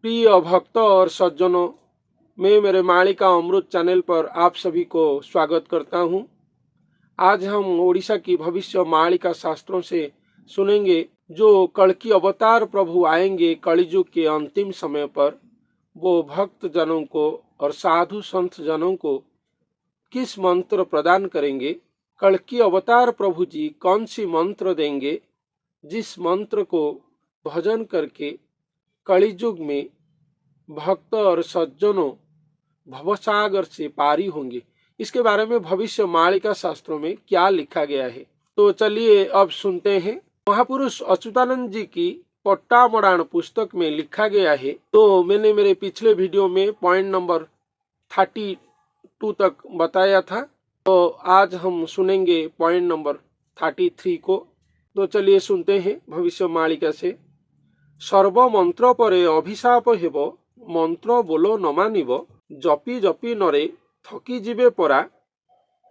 प्रिय भक्तों और सज्जनों, मैं मेरे मालिका अमृत चैनल पर आप सभी को स्वागत करता हूं। आज हम ओडिशा की भविष्य मालिका शास्त्रों से सुनेंगे जो कल्कि अवतार प्रभु आएंगे कलियुग के अंतिम समय पर। वो भक्त जनों को और साधु संत जनों को किस मंत्र प्रदान करेंगे, कल्कि अवतार प्रभु जी कौन सी मंत्र देंगे जिस मंत्र को भजन करके कलियुग में भक्त और सज्जनों भवसागर से पारी होंगे। इसके बारे में भविष्य मालिका शास्त्रों में क्या लिखा गया है, तो चलिए अब सुनते हैं। महापुरुष अच्युतानंद जी की पट्टामड़ान पुस्तक में लिखा गया है। तो मैंने मेरे पिछले वीडियो में पॉइंट नंबर 32 तक बताया था, तो आज हम सुनेंगे पॉइंट नंबर 33 को। तो चलिए सुनते हैं भविष्य मालिका से। सर्व मंत्र परे अभिशाप हेब, मंत्र बोलो न मानिब, जपी जपी नरे थकी जीवे परा,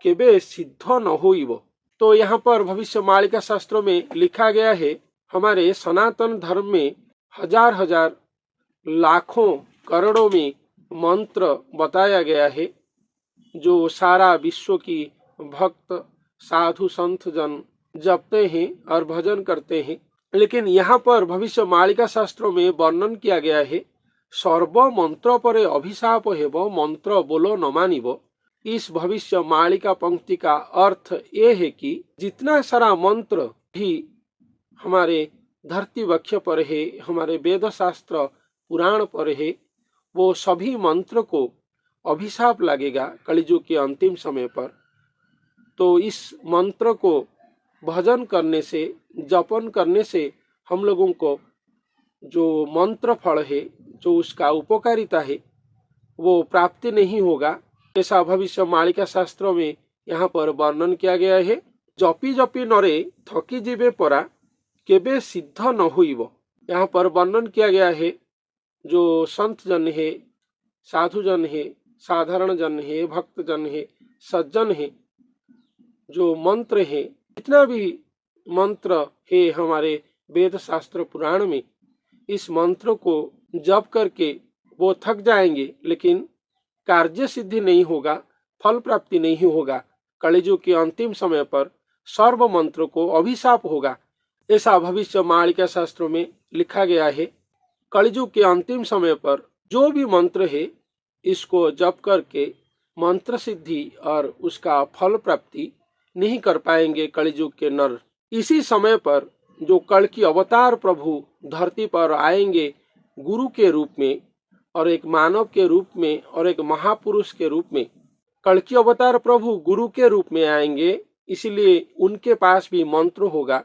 केबे सिद्ध न होइब। तो यहाँ पर भविष्य मालिका शास्त्रों में लिखा गया है, हमारे सनातन धर्म में हजार हजार लाखों करोड़ों में मंत्र बताया गया है जो सारा विश्व की भक्त साधु संत जन जपते हैं और भजन करते हैं। लेकिन यहाँ पर भविष्य मालिका शास्त्रों में वर्णन किया गया है, सर्व मंत्र परे अभिशाप हेब, मंत्र बोलो न मानिब। इस भविष्य मालिका पंक्ति का अर्थ ये है कि जितना सारा मंत्र भी हमारे धरती वक्ष पर है, हमारे वेद शास्त्र पुराण पर है, वो सभी मंत्र को अभिशाप लगेगा कलियुग के अंतिम समय पर। तो इस मंत्र को भजन करने से, जपन करने से हम लोगों को जो मंत्र फल है, जो उसका उपकारिता है, वो प्राप्ति नहीं होगा। ऐसा भविष्य मालिका शास्त्रों में यहाँ पर वर्णन किया गया है। जपी जपी नरे थकी जीवे परा, केबे सिद्ध न होइब। यहाँ पर वर्णन किया गया है, जो संत जन है, साधु जन है, साधारण जन है, भक्त जन है, सज्जन है, जो मंत्र है, जितना भी मंत्र है हमारे वेद शास्त्र पुराण में, इस मंत्र को जप करके वो थक जाएंगे, लेकिन कार्य सिद्धि नहीं होगा, फल प्राप्ति नहीं होगा। कलियुग के अंतिम समय पर सर्व मंत्र को अभिशाप होगा। ऐसा भविष्य मालिका शास्त्रों में लिखा गया है। कलियुग के अंतिम समय पर जो भी मंत्र है, इसको जप करके मंत्र सिद्धि और उसका फल प्राप्ति नहीं कर पाएंगे कलियुग के नर। इसी समय पर जो कल्कि अवतार प्रभु धरती पर आएंगे गुरु के रूप में और एक मानव के रूप में और एक महापुरुष के रूप में। कल्कि अवतार प्रभु गुरु के रूप में आएंगे, इसलिए उनके पास भी मंत्र होगा।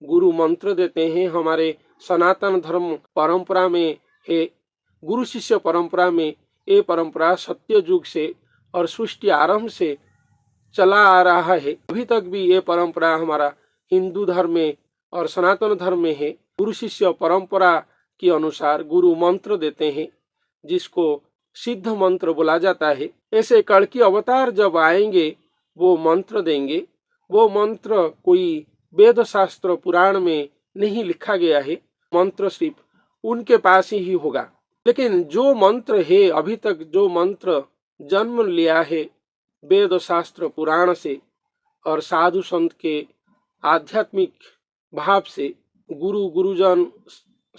गुरु मंत्र देते हैं। हमारे सनातन धर्म परंपरा में है, गुरु शिष्य परंपरा में, ये परंपरा सत्य युग से और सृष्टि आरंभ से चला आ रहा है। अभी तक भी ये परंपरा हमारा हिंदू धर्म में और सनातन धर्म में है। गुरु शिष्य परंपरा के अनुसार गुरु मंत्र देते हैं, जिसको सिद्ध मंत्र बोला जाता है। ऐसे कल्कि अवतार जब आएंगे वो मंत्र देंगे। वो मंत्र कोई वेद शास्त्र पुराण में नहीं लिखा गया है, मंत्र सिर्फ उनके पास ही होगा। लेकिन जो मंत्र है, अभी तक जो मंत्र जन्म लिया है वेद शास्त्र पुराण से और साधु संत के आध्यात्मिक भाव से, गुरु गुरुजन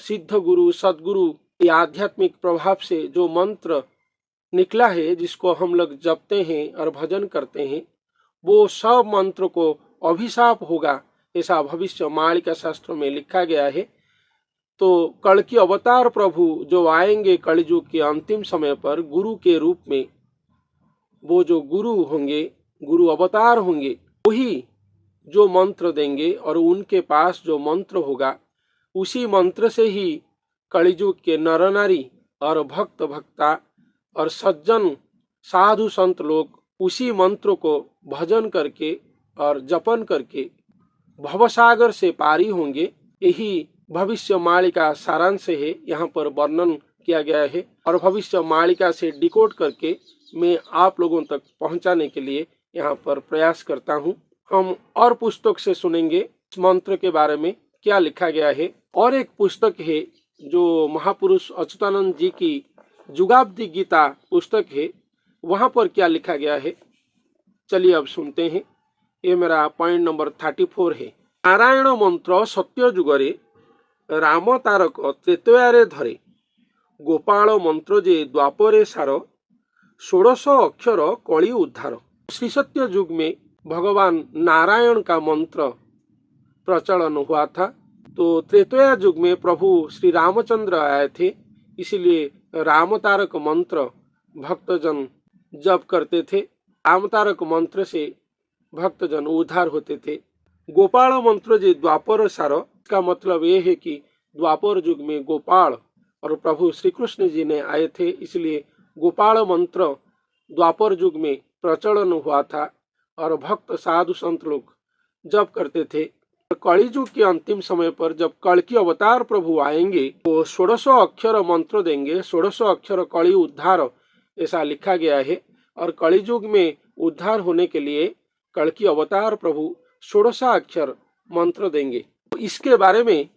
सिद्ध गुरु सदगुरु के आध्यात्मिक प्रभाव से जो मंत्र निकला है, जिसको हम लोग जपते हैं और भजन करते हैं, वो सब मंत्र को अभिशाप होगा। ऐसा भविष्य मालिका शास्त्रों में लिखा गया है। तो कल्कि अवतार प्रभु जो आएंगे कलियुग के अंतिम समय पर गुरु के रूप में, वो जो गुरु होंगे, गुरु अवतार होंगे, वही जो मंत्र देंगे और उनके पास जो मंत्र होगा, उसी मंत्र से ही कलियुग के नर नारी और भक्त भक्ता और सज्जन साधु संत लोग उसी मंत्र को भजन करके और जपन करके भवसागर से पारी होंगे। यही भविष्य मालिका सारांश है, यहाँ पर वर्णन किया गया है और भविष्य मालिका से डिकोड करके मैं आप लोगों तक पहुंचाने के लिए यहाँ पर प्रयास करता हूँ। हम और पुस्तक से सुनेंगे इस मंत्र के बारे में क्या लिखा गया है। और एक पुस्तक है जो महापुरुष अच्युतानंद जी की जुगाब्दी गीता पुस्तक है वहां पर क्या लिखा गया है, चलिए अब सुनते हैं। ये मेरा पॉइंट नंबर 34 है। नारायण मंत्र सत्य जुगरे राम तारक त्रेतयारे धरे, गोपाल मंत्र जे द्वापरे सार, 16 अक्षर कली उद्धार। श्री सत्य युग में भगवान नारायण का मंत्र प्रचलन हुआ था, तो त्रेतया युग में प्रभु श्री रामचंद्र आए थे, इसलिए राम तारक मंत्र भक्तजन जप करते थे। राम तारक मंत्र से भक्तजन उद्धार होते थे। गोपाल मंत्र जे द्वापर सार, इसका मतलब ये है कि द्वापर युग में गोपाल और प्रभु श्री कृष्ण जी ने आए थे, इसलिए गोपाल मंत्र द्वापर युग में प्रचलन हुआ था और भक्त साधु संत लोग जप करते थे। कली युग के अंतिम समय पर जब कल्कि अवतार प्रभु आएंगे तो 16 अक्षर मंत्र देंगे, 16 अक्षर कली उद्धार ऐसा लिखा गया है। और कली युग में उद्धार होने के लिए कल्कि अवतार प्रभु 16 अक्षर मंत्र देंगे। इसके बारे में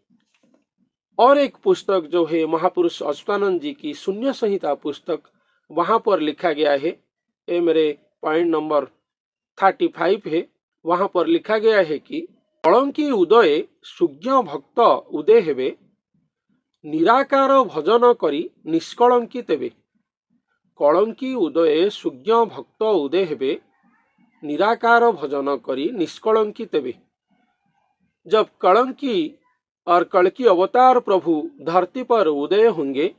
और एक पुस्तक जो है महापुरुष अच्युतानंद जी की शून्य संहिता पुस्तक, वहां पर लिखा गया है। ये मेरे पॉइंट नंबर 35 है। वहां पर लिखा गया है कि कलंकी उदय सुज्ञ भक्त उदय हेबे, निराकार भजन करी निष्कलंकी तेबे। कलंकी उदय सुज्ञ भक्त उदय हेबे, निराकार भजन करी निष्कलंकी तेबे। जब कलंकी और कल्कि अवतार प्रभु धरती पर उदय होंगे,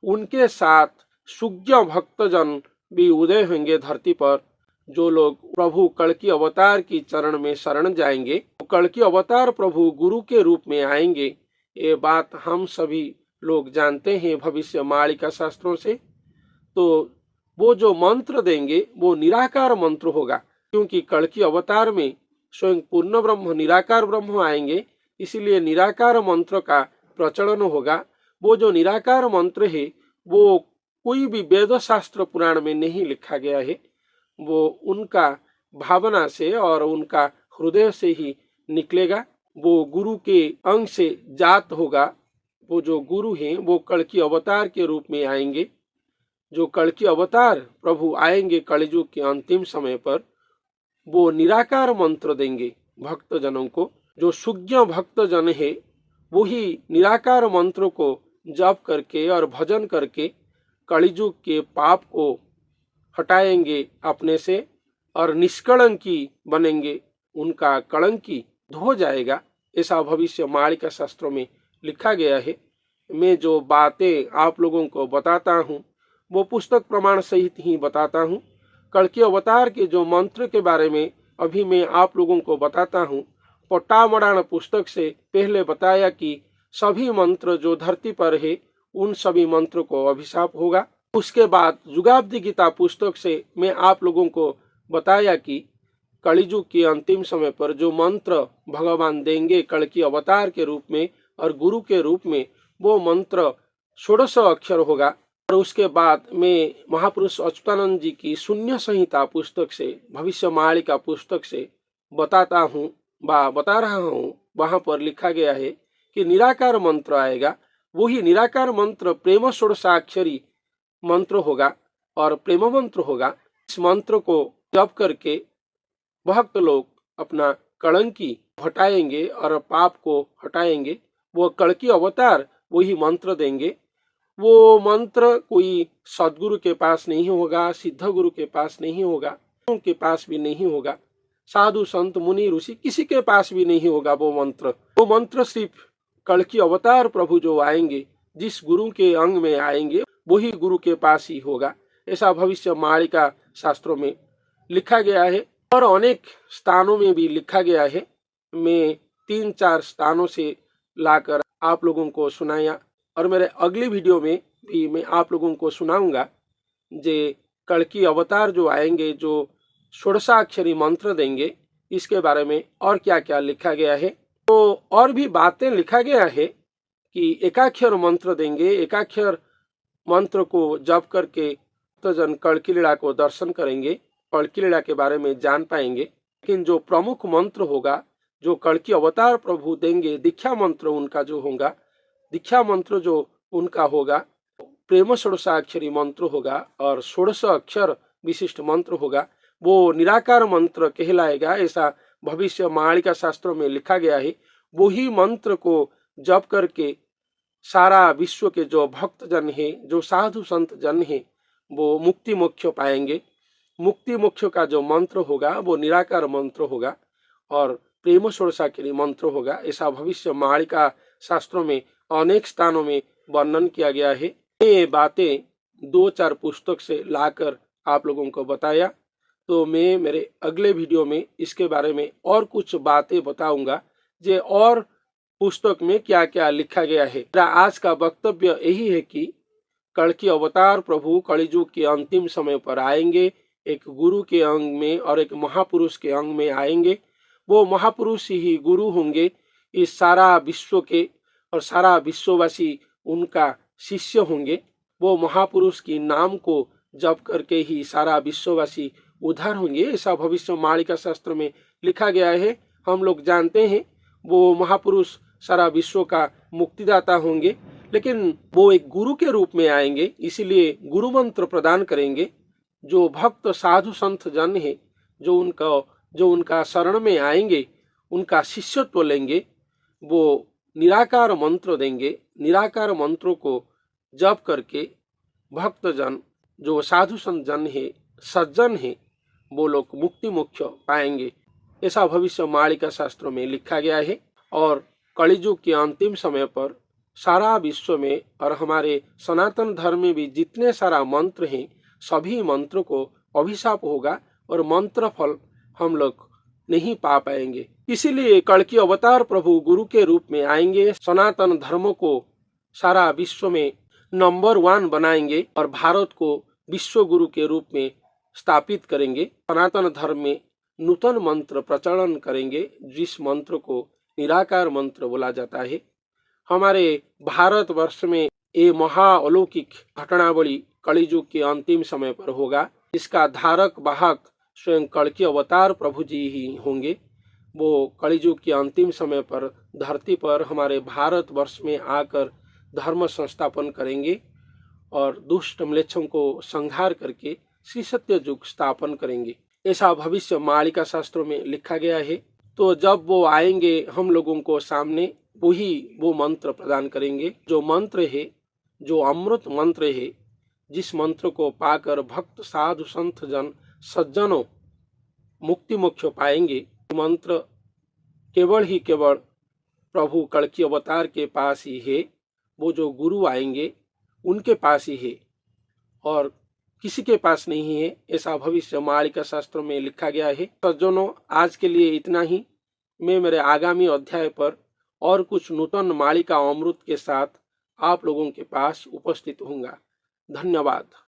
उनके साथ सुज्ञ भक्तजन भी उदय होंगे धरती पर। जो लोग प्रभु कल्कि अवतार की चरण में शरण जाएंगे, कल्कि अवतार प्रभु गुरु के रूप में आएंगे। ये बात हम सभी लोग जानते हैं भविष्य मालिका शास्त्रों से। तो वो जो मंत्र देंगे वो निराकार मंत्र होगा, क्योंकि कल्कि अवतार में स्वयं पूर्ण ब्रह्म निराकार ब्रह्म आएंगे, इसलिए निराकार मंत्र का प्रचलन होगा। वो जो निराकार मंत्र है वो कोई भी वेद शास्त्र पुराण में नहीं लिखा गया है, वो उनका भावना से और उनका हृदय से ही निकलेगा। वो गुरु के अंग से जात होगा। वो जो गुरु हैं वो कल्कि अवतार के रूप में आएंगे। जो कल्कि अवतार प्रभु आएंगे कलियुग के अंतिम समय पर, वो निराकार मंत्र देंगे भक्तजनों को। जो सुज्ञ भक्तजन है वही निराकार मंत्र को जप करके और भजन करके कलियुग के पाप को हटाएंगे अपने से और निष्कलंकी बनेंगे। उनका कलंकी धो जाएगा, ऐसा भविष्य मालिका शास्त्रों में लिखा गया है। मैं जो बातें आप लोगों को बताता हूँ वो पुस्तक प्रमाण सहित ही बताता हूँ। कल्कि अवतार के जो मंत्र के बारे में अभी मैं आप लोगों को बताता हूँ, पट्टामड़ान पुस्तक से पहले बताया कि सभी मंत्र जो धरती पर है उन सभी मंत्र को अभिशाप होगा। उसके बाद जुगाब्दी गीता पुस्तक से मैं आप लोगों को बताया कि कलियुग के अंतिम समय पर जो मंत्र भगवान देंगे कल्कि अवतार के रूप में और गुरु के रूप में, वो मंत्र 16 अक्षर होगा। और उसके बाद मैं महापुरुष अच्युतानंद जी की शून्य संहिता पुस्तक से, भविष्य मालिका पुस्तक से बता रहा हूँ। वहां पर लिखा गया है कि निराकार मंत्र आएगा। वही निराकार मंत्र प्रेम 16 मंत्र होगा और प्रेम मंत्र होगा। इस मंत्र को जप करके भक्त लोग अपना कलंकी हटाएंगे और पाप को हटाएंगे। वो कल्कि अवतार वही मंत्र देंगे। वो मंत्र कोई सदगुरु के पास नहीं होगा, सिद्ध गुरु के पास नहीं होगा, उनके पास भी नहीं होगा, साधु संत मुनि ऋषि किसी के पास भी नहीं होगा। वो मंत्र सिर्फ कल्कि अवतार प्रभु जो आएंगे, जिस गुरु के अंग में आएंगे, वही गुरु के पास ही होगा। ऐसा भविष्य मालिका शास्त्रों में लिखा गया है और अनेक स्थानों में भी लिखा गया है। मैं 3-4 स्थानों से लाकर आप लोगों को सुनाया और मेरे अगली वीडियो में भी मैं आप लोगों को सुनाऊंगा जे कल्कि अवतार जो आएंगे, जो 16 अक्षरी मंत्र देंगे, इसके बारे में और क्या क्या लिखा गया है। तो और भी बातें लिखा गया है कि एकाक्षर मंत्र देंगे। एकाक्षर मंत्र को जप करके तो जन कल्कि लीला को दर्शन करेंगे, कल्कि लीला के बारे में जान पाएंगे। लेकिन जो प्रमुख मंत्र होगा, जो कल्कि अवतार प्रभु देंगे, दीक्षा मंत्र उनका जो होगा, दीक्षा मंत्र जो उनका होगा प्रेम षोडशाक्षरी मंत्र होगा और 16 अक्षर विशिष्ट मंत्र होगा, वो निराकार मंत्र कहलाएगा। ऐसा भविष्य मालिका शास्त्रों में लिखा गया है। वही मंत्र को जप करके सारा विश्व के जो भक्त जन है, जो साधु संत जन है, वो मुक्ति मोक्ष पाएंगे। मुक्ति मोक्ष का जो मंत्र होगा वो निराकार मंत्र होगा और प्रेम षोडशाक्षरी मंत्र होगा। ऐसा भविष्य मालिका शास्त्रों में अनेक स्थानों में वर्णन किया गया है। ये बातें 2-4 पुस्तक से लाकर आप लोगों को बताया, तो मैं मेरे अगले वीडियो में इसके बारे में और कुछ बातें बताऊंगा जे और पुस्तक में क्या क्या लिखा गया है। मेरा आज का वक्तव्य यही है कि कल्कि अवतार प्रभु कलियुग के अंतिम समय पर आएंगे, एक गुरु के अंग में और एक महापुरुष के अंग में आएंगे। वो महापुरुष ही गुरु होंगे इस सारा विश्व के, और सारा विश्ववासी उनका शिष्य होंगे। वो महापुरुष की नाम को जप करके ही सारा विश्ववासी उद्धार होंगे। ऐसा भविष्य मालिका शास्त्र में लिखा गया है। हम लोग जानते हैं वो महापुरुष सारा विश्व का मुक्तिदाता होंगे, लेकिन वो एक गुरु के रूप में आएंगे, इसीलिए गुरु मंत्र प्रदान करेंगे। जो भक्त साधु संत जन है, जो उनका शरण में आएंगे, उनका शिष्यत्व लेंगे, वो निराकार मंत्र देंगे। निराकार मंत्रों को जप करके भक्त जन, जो साधु संत जन है, सज्जन है, वो लोग मुक्ति मोक्ष पाएंगे। ऐसा भविष्य मालिका शास्त्रों में लिखा गया है। और कलियुग के अंतिम समय पर सारा विश्व में और हमारे सनातन धर्म में भी जितने सारा मंत्र हैं, सभी मंत्रों को अभिशाप होगा और मंत्र फल हम लोग नहीं पा पाएंगे। इसीलिए कल्कि अवतार प्रभु गुरु के रूप में आएंगे, सनातन धर्म को सारा विश्व में नंबर 1 बनाएंगे और भारत को विश्व गुरु के रूप में स्थापित करेंगे। सनातन धर्म में नूतन मंत्र प्रचलन करेंगे, जिस मंत्र को निराकार मंत्र बोला जाता है। हमारे भारतवर्ष में ये महाअलौकिक घटनावली कलियुग के अंतिम समय पर होगा। इसका धारक वाहक स्वयं कल्कि अवतार प्रभु जी ही होंगे। वो कलियुग के अंतिम समय पर धरती पर हमारे भारतवर्ष में आकर धर्म संस्थापन करेंगे और दुष्ट म्लेच्छों को संहार करके श्री सत्य युग स्थापन करेंगे। ऐसा भविष्य मालिका शास्त्रों में लिखा गया है। तो जब वो आएंगे हम लोगों को सामने, वो मंत्र प्रदान करेंगे। जो मंत्र है, जो अमृत मंत्र है, जिस मंत्र को पाकर भक्त साधु संत जन सज्जनों मुक्ति मोक्ष पाएंगे, मंत्र केवल ही केवल प्रभु कल्कि अवतार के पास ही है। वो जो गुरु आएंगे उनके पास ही है और किसी के पास नहीं है। ऐसा भविष्य मालिका शास्त्रों में लिखा गया है। सज्जनों, आज के लिए इतना ही। मैं मेरे आगामी अध्याय पर और कुछ नूतन मालिका अमृत के साथ आप लोगों के पास उपस्थित होऊंगा। धन्यवाद।